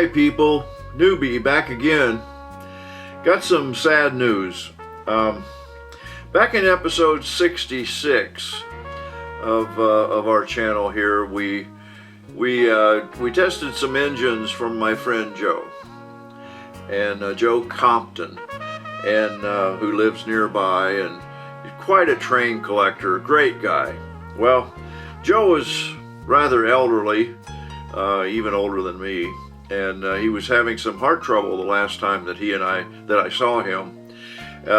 Hi people, Newbie back again. Got some sad news. Back in episode 66 of our channel here, we tested some engines from my friend Joe, and Joe Compton, and who lives nearby, and he's quite a train collector, great guy. Well, Joe was rather elderly, even older than me, and he was having some heart trouble the last time that I saw him.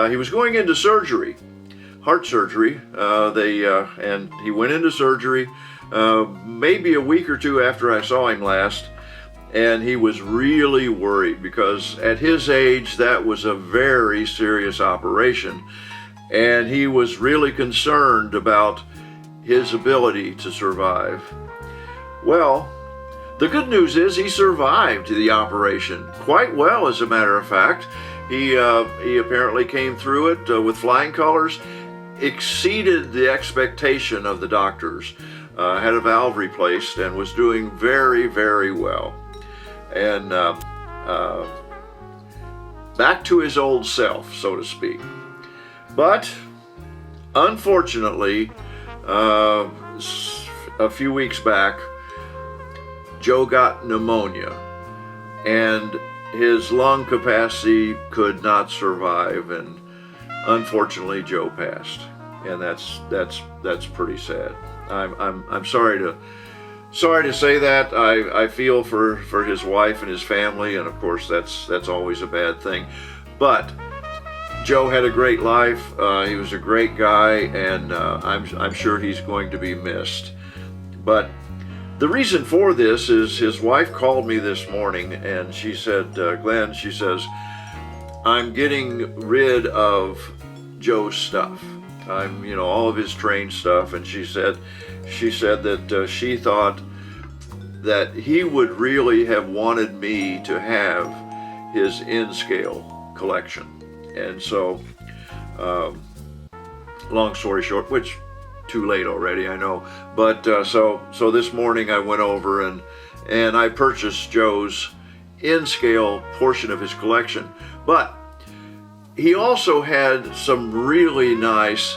He was going into surgery, heart surgery. And he went into surgery maybe a week or two after I saw him last, and he was really worried because at his age that was a very serious operation, and he was really concerned about his ability to survive. Well, the good news is he survived the operation quite well, as a matter of fact. He apparently came through it with flying colors, exceeded the expectation of the doctors, had a valve replaced, and was doing very, very well. And back to his old self, so to speak. But unfortunately, a few weeks back, Joe got pneumonia, and his lung capacity could not survive, and unfortunately Joe passed, and that's pretty sad. I'm sorry to say that. I feel for his wife and his family, and of course that's always a bad thing. But Joe had a great life. He was a great guy, and I'm sure he's going to be missed. But the reason for this is his wife called me this morning, and she said, Glenn, she says, I'm getting rid of Joe's stuff. All of his train stuff, and she said that she thought that he would really have wanted me to have his N-scale collection. And so, long story short, which too late already, I know, but so this morning I went over and I purchased Joe's N-scale portion of his collection. But he also had some really nice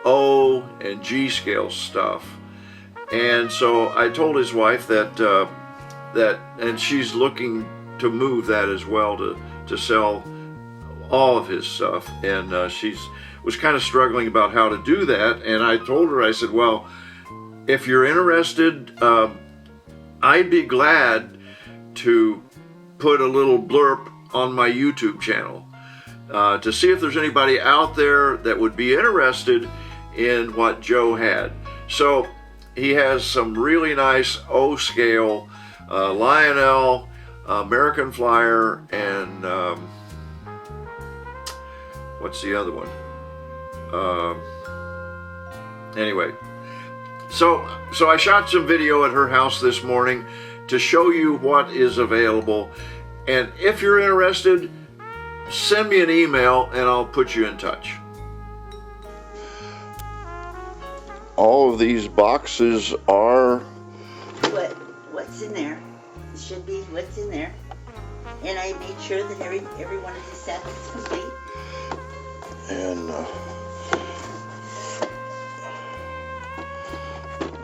O and G scale stuff, and so I told his wife that and she's looking to move that as well, to sell all of his stuff, and she was kind of struggling about how to do that. And I told her, I said, well, if you're interested, I'd be glad to put a little blurb on my YouTube channel to see if there's anybody out there that would be interested in what Joe had. So he has some really nice O scale Lionel, American Flyer, and what's the other one? Anyway, so I shot some video at her house this morning to show you what is available, and if you're interested, send me an email and I'll put you in touch. All of these boxes are what's in there. It should be what's in there, and I made sure that every one of these sets is complete. And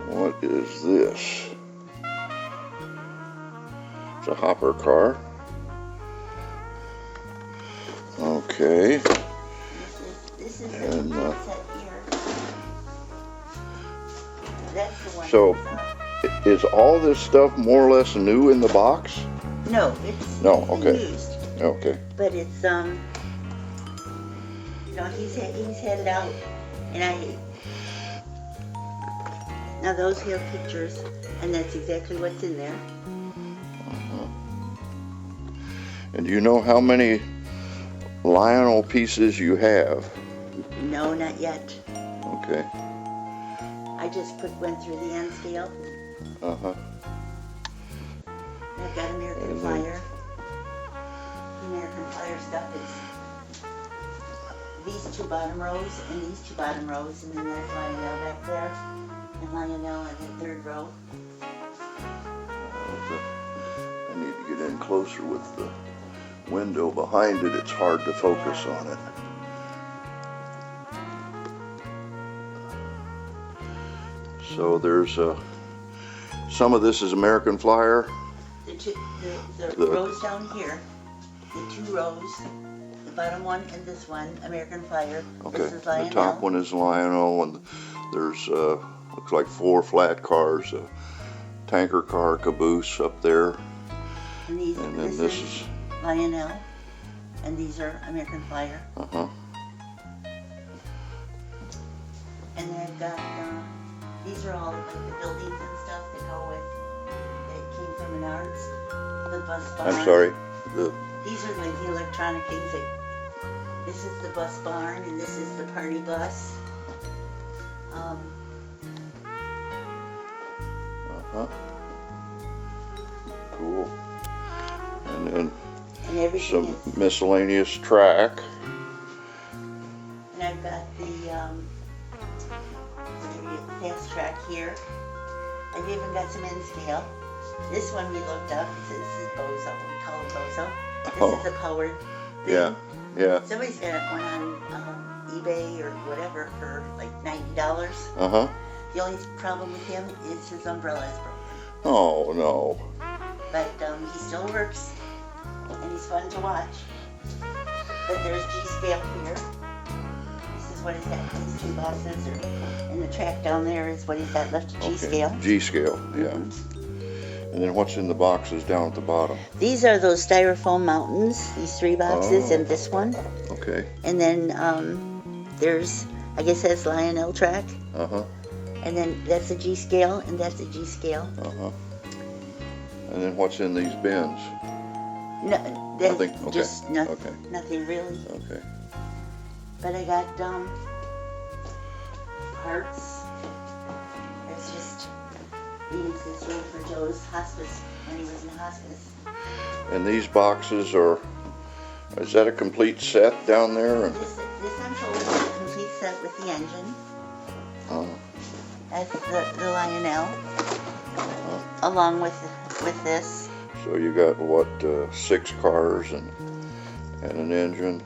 what is this? It's a hopper car. Okay. This is and, the set here. That's the one. So, is all this stuff more or less new in the box? No, it's okay. used. Okay. But it's he's had it out, and now those have pictures, and that's exactly what's in there. And do you know how many Lionel pieces you have? No, not yet. Okay. I just went through the N scale. I've got American Flyer. American Flyer stuff is these two bottom rows and these two bottom rows, and then there's Lionel back there, and Lionel in the third row. I need to get in closer with the window behind it. It's hard to focus on it. So there's some of this is American Flyer. The rows down here, the 2 rows, the bottom one and this one, American Flyer. Okay, This is Lionel. the top one is Lionel, and there's looks like 4 flat cars, a tanker car, caboose up there, And, and then this is Lionel, and these are American Flyer. And then I've got, these are all like the buildings and stuff that go with, that came from Menards. The bus barn. I'm sorry. These are like the electronic things that, this is the bus barn and this is the party bus. Cool. And then And everything some is, miscellaneous track. and I've got the fast track here. I've even got some N scale. This one we looked up. This is Bozo. We call it Bozo. This is a powered thing. Yeah, yeah. Somebody's got one on eBay or whatever for like $90. The only problem with him is his umbrella is broken. Oh no. But he still works, and he's fun to watch. But there's G-scale here. This is what he's got. These 2 boxes, and the track down there is what he's got left of G-scale. Okay. G-scale, yeah. And then what's in the boxes down at the bottom? These are those styrofoam mountains. These 3 boxes and this one. Okay. And then there's, I guess that's Lionel track. And then that's a G-scale, and that's a G-scale. And then what's in these bins? No, that's Nothing? Okay. just nothing. Okay. Nothing really. Okay. But I got parts. It's just needing this room for Joe's hospice when he was in hospice. And these boxes are, is that a complete set down there? This central is a complete set with the engine. That's the Lionel, along with this. So you got what, 6 cars and an engine?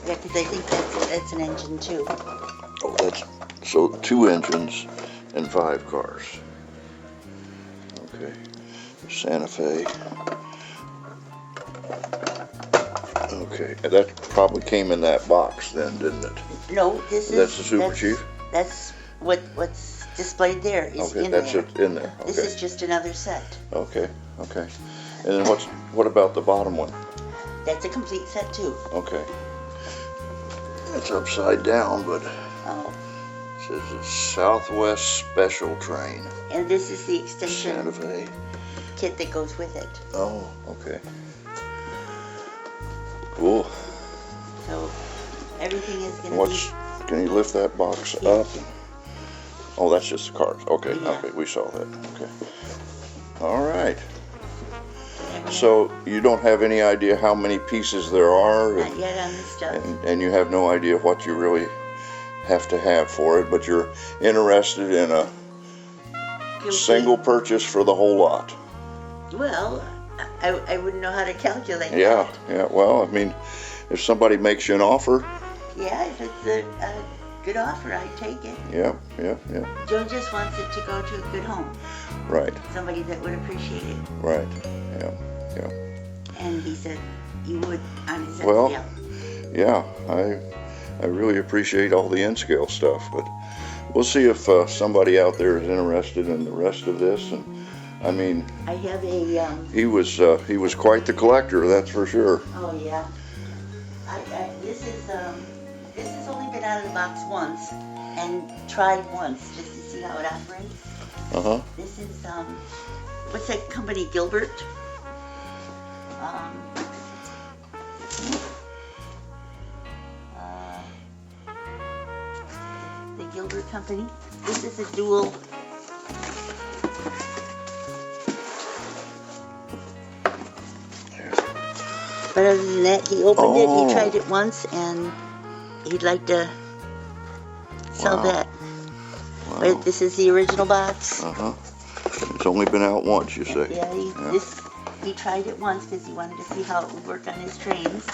Yeah, because I think that's an engine too. Oh, that's, so 2 engines and 5 cars. Okay. Santa Fe. Okay, and that probably came in that box then, didn't it? No, this is. That's the Super Chief? That's what's displayed there is Okay, in that's there. it in there. Okay. This is just another set. Okay, okay. And then what about the bottom one? That's a complete set too. Okay. It's upside down, but Oh. it says it's Southwest Special Train. And this is the extension Santa Fe. kit that goes with it. Oh, okay. Cool. So everything is going to be. Can you lift that box up? Oh, that's just the cars. Okay, Yeah. okay, we saw that. Okay. All right. So you don't have any idea how many pieces there are? Not yet on this stuff. And you have no idea what you really have to have for it, but you're interested in a single purchase for the whole lot. Well, I wouldn't know how to calculate Yeah, that. yeah. Well, I mean, if somebody makes you an offer, Yeah, if it's a good offer, I'd take it. yeah, yeah, yeah. Joe just wants it to go to a good home. Right, Somebody that would appreciate it. right. Yeah, yeah. And he said he would on his Well, scale. Yeah, I really appreciate all the N-scale stuff, but we'll see if somebody out there is interested in the rest of this. And I mean, I have a he was quite the collector, that's for sure. oh yeah. This has only been out of the box once and tried once just to see how it operates. This is what's that company, Gilbert? The Gilbert company. This is a dual. But other than that, he opened it, he tried it once, and he'd like to sell Wow. that. Wow. But this is the original box. It's only been out once, you say? Yeah, he tried it once because he wanted to see how it would work on his trains.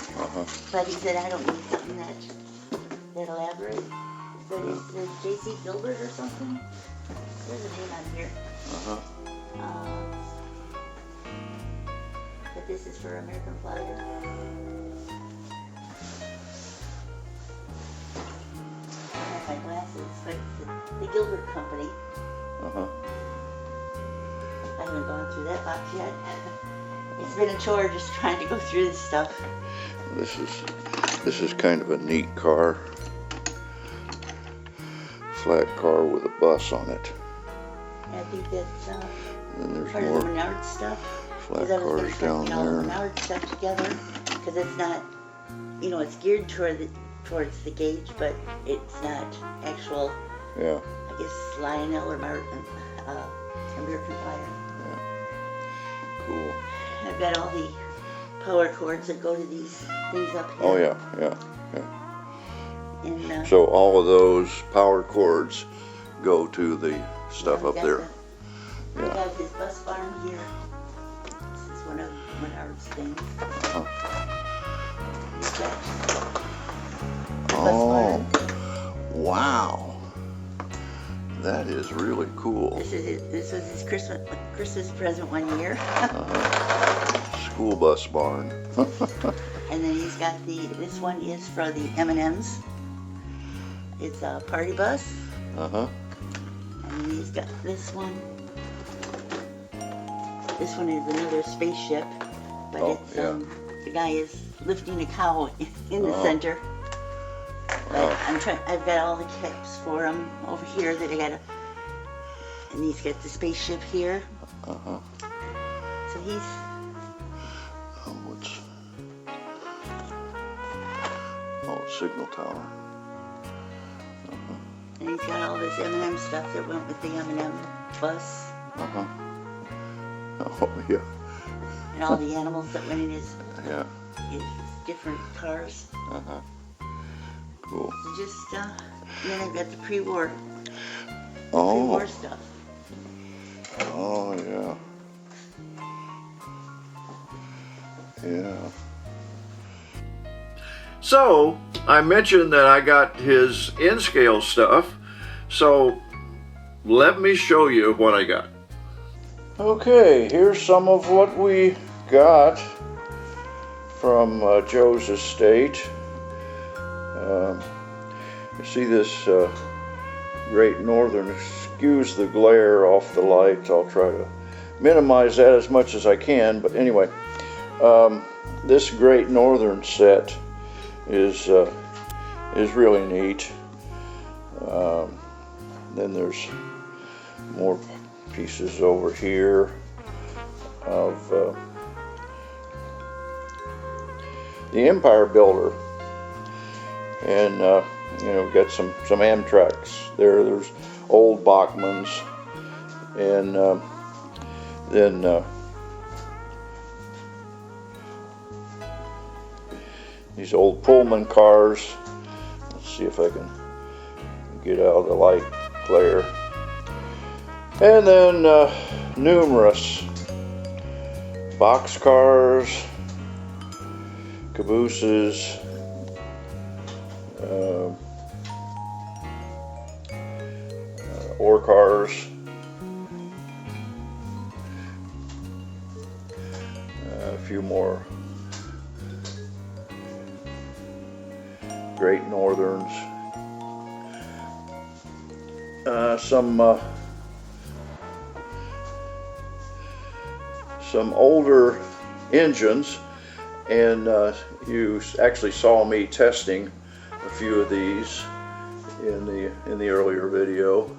But he said, I don't need something that elaborate. But it's J.C. Gilbert or something. There's a name on here. But this is for American Flyer. I have my glasses, but it's the Gilbert Company. I haven't gone through that box yet. It's been a chore just trying to go through this stuff. This is kind of a neat car. Flat car with a bus on it. I think that's And there's part more of the Menard stuff. flat cars down All the there. Menard stuff together, because it's not, it's geared towards the gauge, but it's not actual. Yeah. I guess Lionel or American Flyer. Cool. I've got all the power cords that go to these things up here. Oh yeah. And, So all of those power cords go to the stuff up there. We got his bus barn here. This is one of Menard's things. Oh, wow. That is really cool. This was his Christmas present one year. School bus barn. And then he's got this one is for the M&Ms. It's a party bus. And then he's got this one. This one is another spaceship, but it's the guy is lifting a cow in the center. But I've got all the caps for him over here that I got and he's got the spaceship here. So he's signal tower. And he's got all this M&M stuff that went with the M&M bus. Oh yeah. And all the animals that went in his different cars. Cool. So just and then I've got the pre-war stuff. Oh yeah. So I mentioned that I got his N-scale stuff. So let me show you what I got. Okay, here's some of what we got from Joe's estate. You see this Great Northern. Excuse the glare off the lights. I'll try to minimize that as much as I can. But anyway, this Great Northern set is really neat. Then there's more pieces over here of the Empire Builder, and we've got some Amtraks there. There's old Bachmans, and then these old Pullman cars. Let's see if I can get out of the light glare. And then numerous boxcars, cabooses, ore cars, a few more Great Northerns, some older engines, and you actually saw me testing a few of these in the earlier video.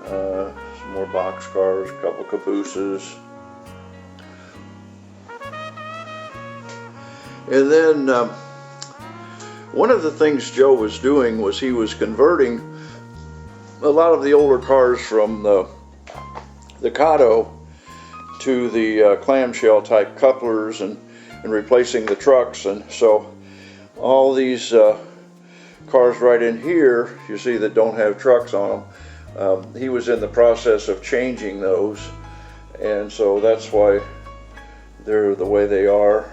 Some more box cars, a couple cabooses, and then one of the things Joe was doing was he was converting a lot of the older cars from the Kato to the clamshell type couplers and replacing the trucks. And so all these cars right in here, you see, that don't have trucks on them, he was in the process of changing those and so that's why they're the way they are.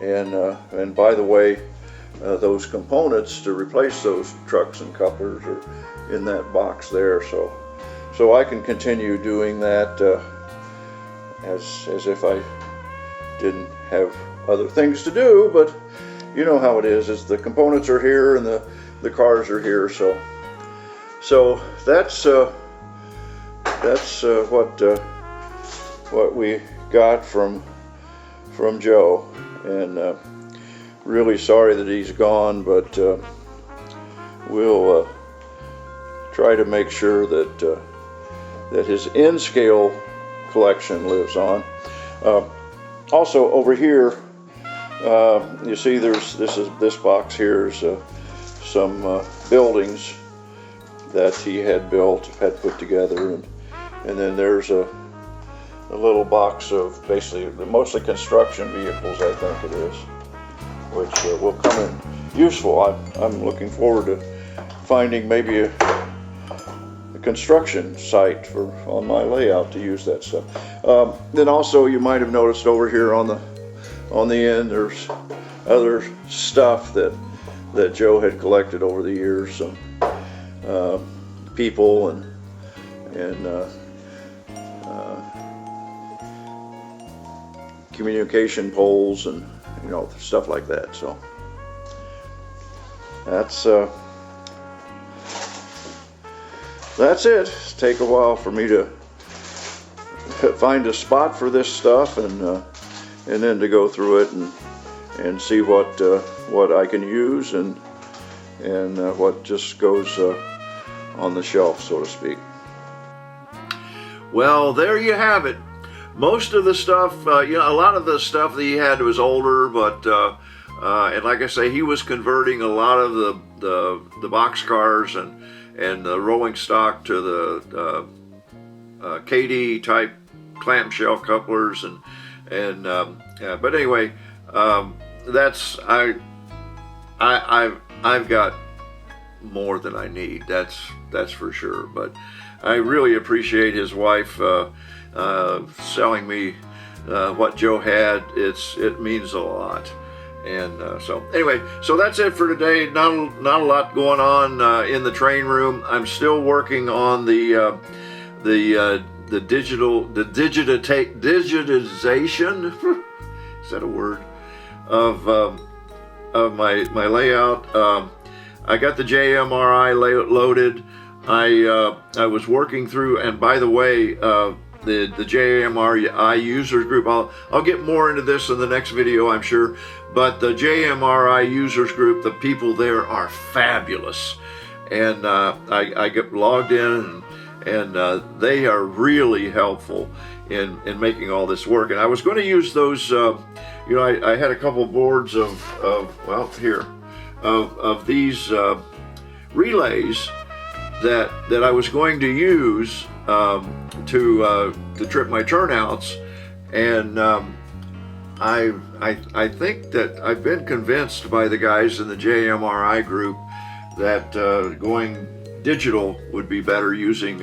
And by the way, those components to replace those trucks and couplers are in that box there, so I can continue doing that as if I didn't have other things to do. But you know how it is the components are here and the cars are here, so that's what we got from Joe, and really sorry that he's gone, but we'll try to make sure that his N-scale collection lives on. Also over here, you see this box here is some buildings that he had put together, and then there's a little box of basically mostly construction vehicles, I think it is, which will come in useful. I'm looking forward to finding maybe a construction site on my layout to use that stuff. Then also you might have noticed over here on the end there's other stuff that Joe had collected over the years, some people and communication poles and stuff like that. So that's it. It'll take a while for me to find a spot for this stuff and then to go through it and see what I can use and what just goes on the shelf, so to speak. Well, there you have it. Most of the stuff, a lot of the stuff that he had was older, but and like I say, he was converting a lot of the box cars and the rolling stock to the KD type clamshell couplers but anyway, I've got more than I need. That's for sure. But I really appreciate his wife selling me what Joe had. It means a lot. And so anyway, so that's it for today. Not a lot going on in the train room. I'm still working on the digitization. Is that a word? Of my layout. I got the JMRI loaded. I was working through, and by the way, the JMRI users group, I'll get more into this in the next video, I'm sure, but the JMRI users group, the people there are fabulous, and I get logged in, and they are really helpful in making all this work. And I was going to use those, I had a couple boards of these relays that I was going to use to trip my turnouts, and I think that I've been convinced by the guys in the JMRI group that going digital would be better, using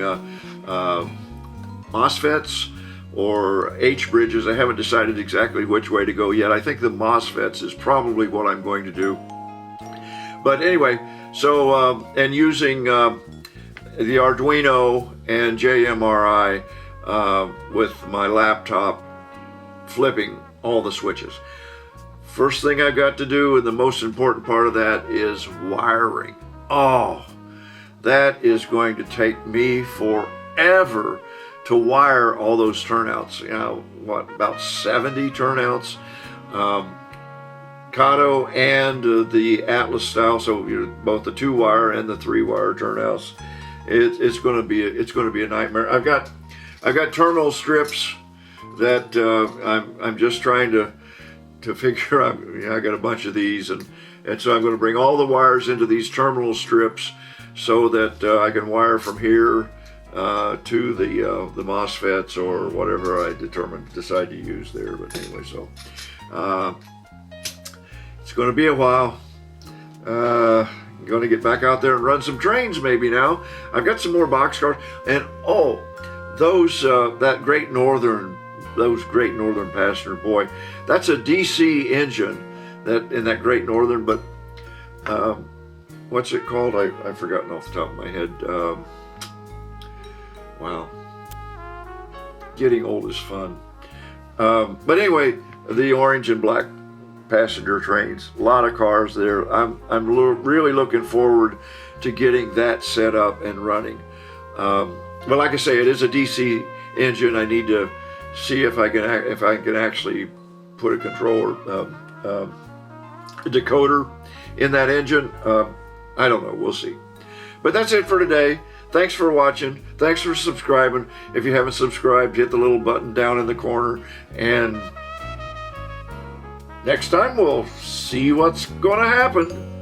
MOSFETs or H-bridges. I haven't decided exactly which way to go yet. I think the MOSFETs is probably what I'm going to do. But anyway, so and using the Arduino and JMRI with my laptop, flipping all the switches. First thing I've got to do, and the most important part of that, is wiring. Oh, that is going to take me forever to wire all those turnouts. About 70 turnouts. Kato and the Atlas style, so both the 2-wire and the 3-wire turnouts. It's going to be a nightmare. I've got terminal strips that I'm just trying to figure out. I got a bunch of these, and so I'm going to bring all the wires into these terminal strips so that I can wire from here to the MOSFETs or whatever I decide to use there. But anyway, so it's going to be a while. I'm going to get back out there and run some trains maybe now. I've got some more box cars, and that those Great Northern passenger, boy, that's a DC engine in that Great Northern, but what's it called? I've forgotten off the top of my head. Wow, getting old is fun. But anyway, the orange and black passenger trains, a lot of cars there. I'm really looking forward to getting that set up and running. But like I say, it is a DC engine. I need to see if I can actually put a controller, a decoder in that engine. I don't know. We'll see. But that's it for today. Thanks for watching. Thanks for subscribing. If you haven't subscribed, hit the little button down in the corner. And next time we'll see what's going to happen.